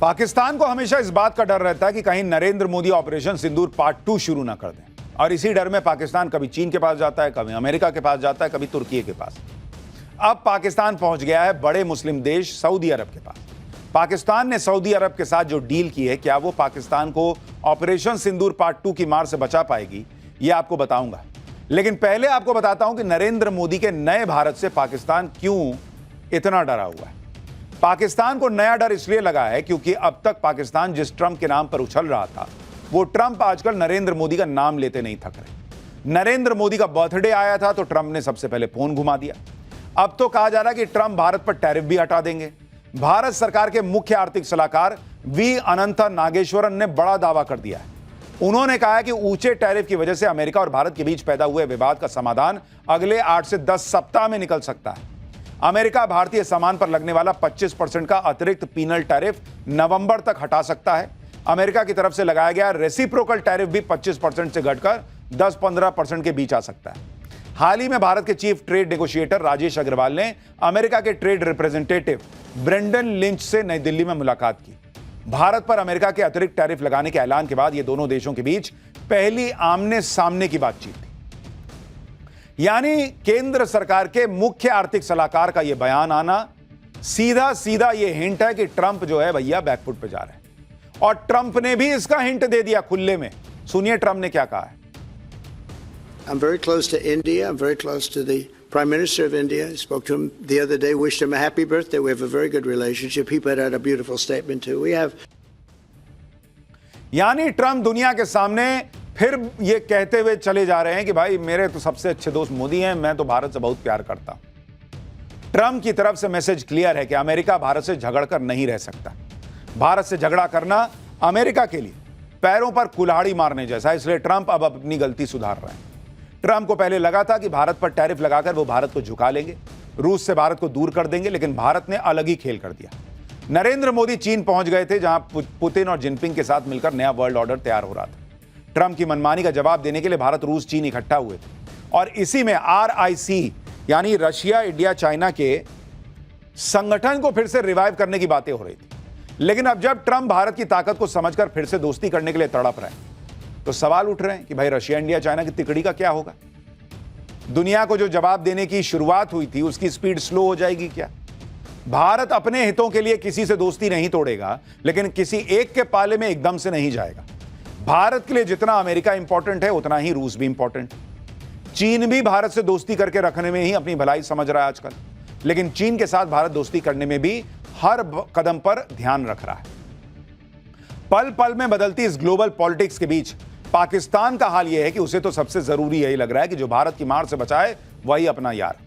पाकिस्तान को हमेशा इस बात का डर रहता है कि कहीं नरेंद्र मोदी ऑपरेशन सिंदूर पार्ट 2 शुरू ना कर दें, और इसी डर में पाकिस्तान कभी चीन के पास जाता है, कभी अमेरिका के पास जाता है, कभी तुर्की के पास। अब पाकिस्तान पहुंच गया है बड़े मुस्लिम देश सऊदी अरब के पास। पाकिस्तान ने सऊदी अरब के साथ जो डील की है, क्या वो पाकिस्तान को ऑपरेशन सिंदूर पार्ट 2 की मार से बचा पाएगी, यह आपको बताऊंगा। लेकिन पहले आपको बताता हूं कि नरेंद्र मोदी के नए भारत से पाकिस्तान क्यों इतना डरा हुआ है। पाकिस्तान को नया डर इसलिए लगा है क्योंकि अब तक पाकिस्तान जिस ट्रंप के नाम पर उछल रहा था, वो ट्रंप आजकल नरेंद्र मोदी का नाम लेते नहीं थक रहे। नरेंद्र मोदी का बर्थडे आया था तो ट्रंप ने सबसे पहले फोन घुमा दिया। अब तो कहा जा रहा है कि ट्रंप भारत पर टैरिफ भी हटा देंगे। भारत सरकार के मुख्य आर्थिक सलाहकार वी अनंता नागेश्वरन ने बड़ा दावा कर दिया है। उन्होंने कहा है कि ऊंचे टैरिफ की वजह से अमेरिका और भारत के बीच पैदा हुए विवाद का समाधान अगले 8 से 10 सप्ताह में निकल सकता है। अमेरिका भारतीय सामान पर लगने वाला 25% का अतिरिक्त पीनल टैरिफ नवंबर तक हटा सकता है। अमेरिका की तरफ से लगाया गया रेसिप्रोकल टैरिफ भी 25% से घटकर 10-15% के बीच आ सकता है। हाल ही में भारत के chief trade negotiator Rajesh Agrawal ने अमेरिका के ट्रेड रिप्रेजेंटेटिव ब्रेंडन लिंच से नई दिल्ली में मुलाकात की। भारत पर अमेरिका के अतिरिक्त टैरिफ लगाने के ऐलान के बाद यह दोनों देशों के बीच पहली आमने सामने की बातचीत थी। यानी केंद्र सरकार के मुख्य आर्थिक सलाहकार का यह बयान आना सीधा सीधा यह हिंट है कि ट्रंप जो है भैया बैकफुट पे जा रहे हैं, और ट्रंप ने भी इसका हिंट दे दिया खुले में। सुनिए ट्रंप ने क्या कहा है। I'm very close to India. I'm very close to the Prime Minister of India. I spoke to him the other day, wished him a happy birthday. We have a very good relationship. He put out a beautiful statement too. We have. यानी Trump दुनिया के सामने फिर ये कहते हुए चले जा रहे हैं कि भाई मेरे तो सबसे अच्छे दोस्त मोदी हैं, मैं तो भारत से बहुत प्यार करता हूं। ट्रंप की तरफ से मैसेज क्लियर है कि अमेरिका भारत से झगड़ कर नहीं रह सकता। भारत से झगड़ा करना अमेरिका के लिए पैरों पर कुल्हाड़ी मारने जैसा, इसलिए ट्रंप अब अपनी गलती सुधार रहे हैं। ट्रंप को पहले लगा था कि भारत पर टैरिफ लगाकर वो भारत को झुका लेंगे, रूस से भारत को दूर कर देंगे, लेकिन भारत ने अलग ही खेल कर दिया। नरेंद्र मोदी चीन पहुंच गए थे, जहां पुतिन और जिनपिंग के साथ मिलकर नया वर्ल्ड ऑर्डर तैयार हो रहा था। ट्रंप की मनमानी का जवाब देने के लिए भारत, रूस, चीन इकट्ठा हुए थे, और इसी में RIC यानी रशिया, इंडिया, चाइना के संगठन को फिर से रिवाइव करने की बातें हो रही थी। लेकिन अब जब ट्रंप भारत की ताकत को समझकर फिर से दोस्ती करने के लिए तड़प रहे हैं, तो सवाल उठ रहे हैं कि भाई रशिया, इंडिया, चाइना की तिकड़ी का क्या होगा। दुनिया को जो जवाब देने की शुरुआत हुई थी उसकी स्पीड स्लो हो जाएगी क्या। भारत अपने हितों के लिए किसी से दोस्ती नहीं तोड़ेगा, लेकिन किसी एक के पाले में एकदम से नहीं जाएगा। भारत के लिए जितना अमेरिका इंपॉर्टेंट है उतना ही रूस भी इंपॉर्टेंट। चीन भी भारत से दोस्ती करके रखने में ही अपनी भलाई समझ रहा है आजकल, लेकिन चीन के साथ भारत दोस्ती करने में भी हर कदम पर ध्यान रख रहा है। पल पल में बदलती इस ग्लोबल पॉलिटिक्स के बीच पाकिस्तान का हाल यह है कि उसे तो सबसे जरूरी यही लग रहा है कि जो भारत की मार से बचाए वही अपना यार।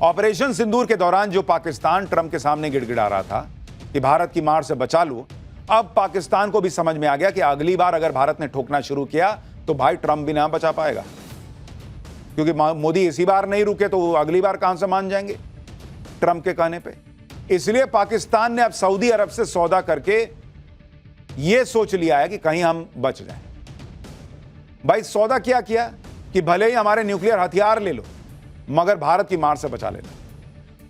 ऑपरेशन सिंदूर के दौरान जो पाकिस्तान ट्रंप के सामने गिड़गिड़ा रहा था कि भारत की मार से बचा लो, अब पाकिस्तान को भी समझ में आ गया कि अगली बार अगर भारत ने ठोकना शुरू किया तो भाई ट्रंप भी ना बचा पाएगा, क्योंकि मोदी इसी बार नहीं रुके तो अगली बार कहां से मान जाएंगे ट्रंप के कहने पे। इसलिए पाकिस्तान ने अब सऊदी अरब से सौदा करके यह सोच लिया है कि कहीं हम बच जाएं। भाई सौदा क्या किया कि भले ही हमारे न्यूक्लियर हथियार ले लो, मगर भारत की मार से बचा लेना।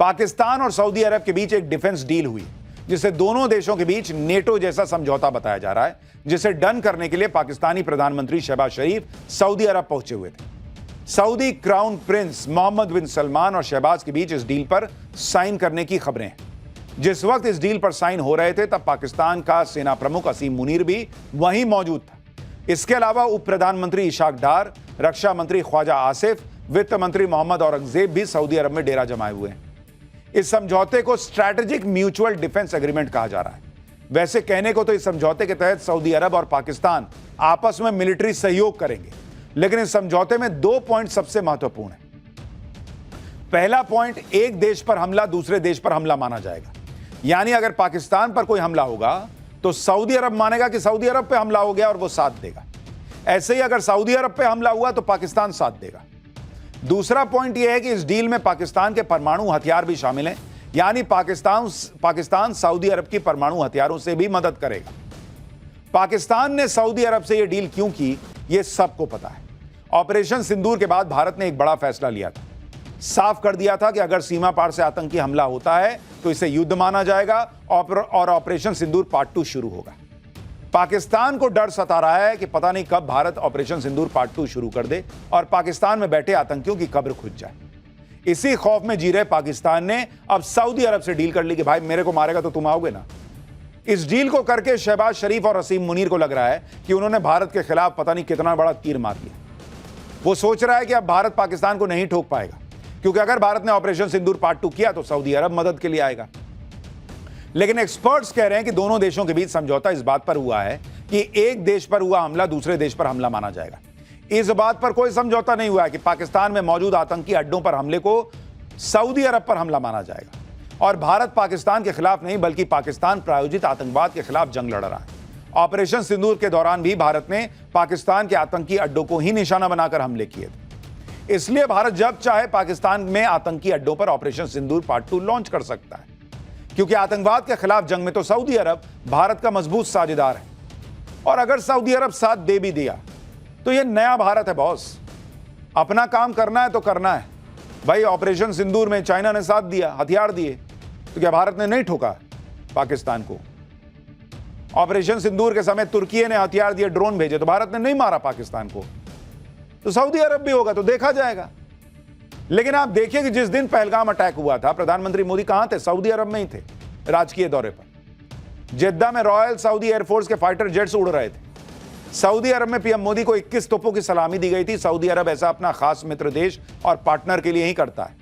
पाकिस्तान और सऊदी अरब के बीच एक डिफेंस डील हुई, जिसे दोनों देशों के बीच नेटो जैसा समझौता बताया जा रहा है, जिसे डन करने के लिए पाकिस्तानी प्रधानमंत्री शहबाज शरीफ सऊदी अरब पहुंचे हुए थे। सऊदी क्राउन प्रिंस मोहम्मद बिन सलमान और शहबाज के बीच इस डील पर साइन करने की खबरें हैं। जिस वक्त इस डील पर साइन हो रहे थे तब पाकिस्तान का सेना प्रमुख असीम मुनीर भी वहीं मौजूद था। इसके अलावा उप प्रधानमंत्री इशाक डार, रक्षा मंत्री ख्वाजा आसिफ, वित्त मंत्री मोहम्मद औरंगजेब भी सऊदी अरब में डेरा जमाए हुए हैं। इस समझौते को स्ट्रैटेजिक म्यूचुअल डिफेंस एग्रीमेंट कहा जा रहा है। वैसे कहने को तो इस समझौते के तहत सऊदी अरब और पाकिस्तान आपस में मिलिट्री सहयोग करेंगे, लेकिन इस समझौते में 2 पॉइंट सबसे महत्वपूर्ण है। पहला पॉइंट, एक देश पर हमला दूसरे देश पर हमला माना जाएगा। यानी अगर पाकिस्तान पर कोई हमला होगा तो सऊदी अरब मानेगा कि सऊदी अरब पे हमला हो गया और वो साथ देगा। ऐसे ही अगर सऊदी अरब पे हमला हुआ तो पाकिस्तान साथ देगा। दूसरा पॉइंट यह है कि इस डील में पाकिस्तान के परमाणु हथियार भी शामिल हैं, यानी पाकिस्तान सऊदी अरब की परमाणु हथियारों से भी मदद करेगा। पाकिस्तान ने सऊदी अरब से यह डील क्यों की, यह सबको पता है। ऑपरेशन सिंदूर के बाद भारत ने एक बड़ा फैसला लिया था। साफ कर दिया था कि अगर सीमा पार से आतंकी हमला होता है तो इसे युद्ध माना जाएगा और ऑपरेशन सिंदूर पार्ट 2 शुरू होगा। पाकिस्तान को डर सता रहा है कि पता नहीं कब भारत ऑपरेशन सिंदूर पार्ट 2 शुरू कर दे और पाकिस्तान में बैठे आतंकियों की कब्र खुद जाए। इसी खौफ में जी रहे पाकिस्तान ने अब सऊदी अरब से डील कर ली कि भाई मेरे को मारेगा तो तुम आओगे ना। इस डील को करके शहबाज शरीफ और असीम मुनीर को लग रहा है कि उन्होंने भारत के खिलाफ पता नहीं कितना बड़ा तीर मार लिया। वो सोच रहा है कि अब भारत पाकिस्तान को नहीं ठोक पाएगा, क्योंकि अगर भारत ने ऑपरेशन सिंदूर पार्ट 2 किया तो सऊदी अरब मदद के लिए आएगा। लेकिन एक्सपर्ट्स कह रहे हैं कि दोनों देशों के बीच समझौता इस बात पर हुआ है कि एक देश पर हुआ हमला दूसरे देश पर हमला माना जाएगा। इस बात पर कोई समझौता नहीं हुआ है कि पाकिस्तान में मौजूद आतंकी अड्डों पर हमले को सऊदी अरब पर हमला माना जाएगा। और भारत पाकिस्तान के खिलाफ नहीं बल्कि पाकिस्तान प्रायोजित आतंकवाद के खिलाफ जंग लड़ रहा है। ऑपरेशन सिंदूर के दौरान भी भारत ने पाकिस्तान के आतंकी अड्डों को ही निशाना बनाकर हमले किए थे। इसलिए भारत जब चाहे पाकिस्तान में आतंकी अड्डों पर ऑपरेशन सिंदूर पार्ट 2 लॉन्च कर सकता है, क्योंकि आतंकवाद के खिलाफ जंग में तो सऊदी अरब भारत का मजबूत साझेदार है। और अगर सऊदी अरब साथ दे भी दिया तो यह नया भारत है बॉस, अपना काम करना है तो करना है। भाई ऑपरेशन सिंदूर में चाइना ने साथ दिया, हथियार दिए, तो क्या भारत ने नहीं ठोका पाकिस्तान को? ऑपरेशन सिंदूर के समय तुर्की ने हथियार दिए, ड्रोन भेजे, तो भारत ने नहीं मारा पाकिस्तान को। तो सऊदी अरब भी होगा तो देखा जाएगा। लेकिन आप देखिए कि जिस दिन पहलगाम अटैक हुआ था, प्रधानमंत्री मोदी कहां थे? सऊदी अरब में ही थे, राजकीय दौरे पर। जेद्दा में रॉयल सऊदी एयरफोर्स के फाइटर जेट्स उड़ रहे थे। सऊदी अरब में पीएम मोदी को 21 तोपों की सलामी दी गई थी। सऊदी अरब ऐसा अपना खास मित्र देश और पार्टनर के लिए ही करता है।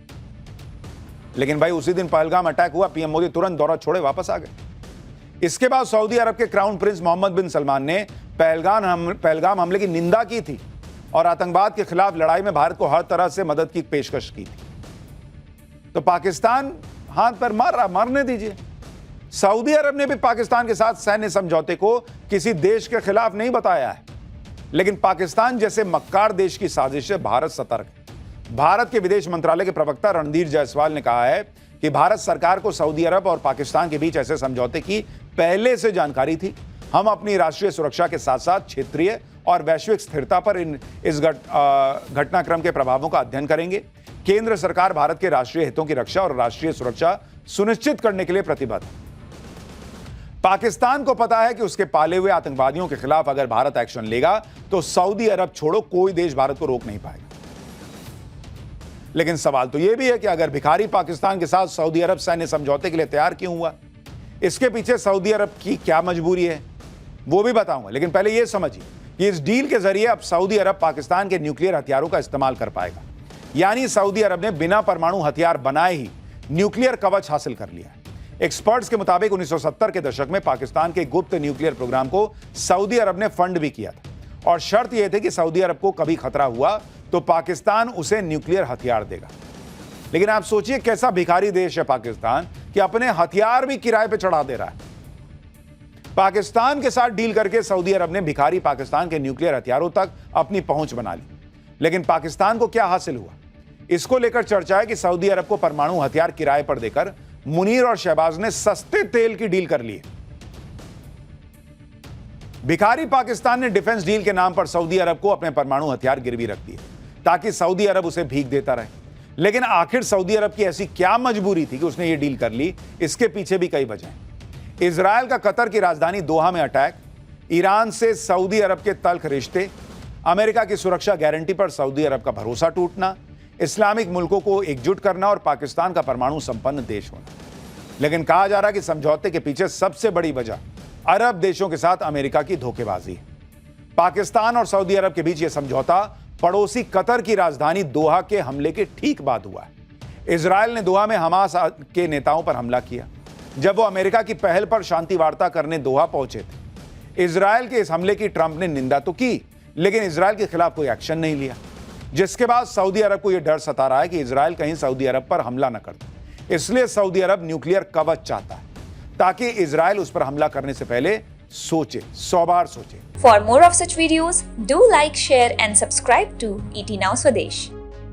लेकिन भाई उसी दिन पहलगाम अटैक हुआ, पीएम मोदी तुरंत दौरा छोड़े वापस आ गए। इसके बाद सऊदी अरब के क्राउन प्रिंस मोहम्मद बिन सलमान ने पहलगाम हमले की निंदा की थी और आतंकवाद के खिलाफ लड़ाई में भारत को हर तरह से मदद की पेशकश की थी। तो पाकिस्तान हाथ पर मार रहा, मारने दीजिए। सऊदी अरब ने भी पाकिस्तान के साथ सैन्य समझौते को किसी देश के खिलाफ नहीं बताया है, लेकिन पाकिस्तान जैसे मक्कार देश की साजिश से भारत सतर्क है। भारत के विदेश मंत्रालय के प्रवक्ता रणधीर जायसवाल ने कहा है कि भारत सरकार को सऊदी अरब और पाकिस्तान के बीच ऐसे समझौते की पहले से जानकारी थी। हम अपनी राष्ट्रीय सुरक्षा के साथ साथ क्षेत्रीय और वैश्विक स्थिरता पर इस घटनाक्रम के प्रभावों का अध्ययन करेंगे। केंद्र सरकार भारत के राष्ट्रीय हितों की रक्षा और राष्ट्रीय सुरक्षा सुनिश्चित करने के लिए प्रतिबद्ध है। पाकिस्तान को पता है कि उसके पाले हुए आतंकवादियों के खिलाफ अगर भारत एक्शन लेगा तो सऊदी अरब छोड़ो कोई देश भारत को रोक नहीं पाएगा। लेकिन सवाल तो यह भी है कि अगर भिखारी पाकिस्तान के साथ सऊदी अरब सैन्य समझौते के लिए तैयार क्यों हुआ? इसके पीछे सऊदी अरब की क्या मजबूरी है वो भी बताऊंगा। लेकिन पहले यह समझिए कि इस डील के जरिए अब सऊदी अरब पाकिस्तान के न्यूक्लियर हथियारों का इस्तेमाल कर पाएगा। यानी सऊदी अरब ने बिना परमाणु हथियार बनाए ही न्यूक्लियर कवच हासिल कर लिया है। एक्सपर्ट्स के मुताबिक 1970 के दशक में पाकिस्तान के गुप्त न्यूक्लियर प्रोग्राम को सऊदी अरब ने फंड भी किया था और शर्त यह थी कि सऊदी अरब को कभी खतरा हुआ तो पाकिस्तान उसे न्यूक्लियर हथियार देगा। लेकिन आप सोचिए कैसा भिखारी देश है पाकिस्तान कि अपने हथियार भी किराए पे चढ़ा दे रहा है। पाकिस्तान के साथ डील करके सऊदी अरब ने भिखारी पाकिस्तान के न्यूक्लियर हथियारों तक अपनी पहुंच बना ली। लेकिन पाकिस्तान को क्या हासिल हुआ? इसको लेकर चर्चा है कि सऊदी अरब को परमाणु हथियार किराए पर देकर मुनीर और शहबाज ने सस्ते तेल की डील कर ली है। भिखारी पाकिस्तान ने डिफेंस डील के नाम पर सऊदी अरब को अपने परमाणु हथियार गिरवी रख दिए ताकि सऊदी अरब उसे भीख देता रहे। लेकिन आखिर सऊदी अरब की ऐसी क्या मजबूरी थी कि उसने यह डील कर ली? इसके पीछे भी कई वजह हैं। इजरायल का कतर की राजधानी दोहा में अटैक, ईरान से सऊदी अरब के तल्ख रिश्ते, अमेरिका की सुरक्षा गारंटी पर सऊदी अरब का भरोसा टूटना, इस्लामिक मुल्कों को एकजुट करना और पाकिस्तान का परमाणु संपन्न देश होना। लेकिन कहा जा रहा है कि समझौते के पीछे सबसे बड़ी वजह अरब देशों के साथ अमेरिका की धोखेबाजी है। पाकिस्तान और सऊदी अरब के बीच यह समझौता पड़ोसी कतर की राजधानी दोहा के हमले के ठीक बाद हुआ है। इजरायल ने दोहा में हमास के नेताओं पर हमला किया जब वो अमेरिका की पहल पर शांति वार्ता करने दोहा पहुंचे थे। इजरायल के इस हमले की ट्रंप ने निंदा तो की, लेकिन इजरायल के खिलाफ कोई एक्शन नहीं लिया, जिसके बाद सऊदी अरब को यह डर सता रहा है कि इजरायल कहीं सऊदी अरब पर हमला न कर दे। इसलिए सऊदी अरब न्यूक्लियर कवच चाहता है ताकि इजरायल उस पर हमला करने से पहले सोचे, 100 बार सोचे। For more of such videos, do like, share and subscribe to ET Now Swadesh.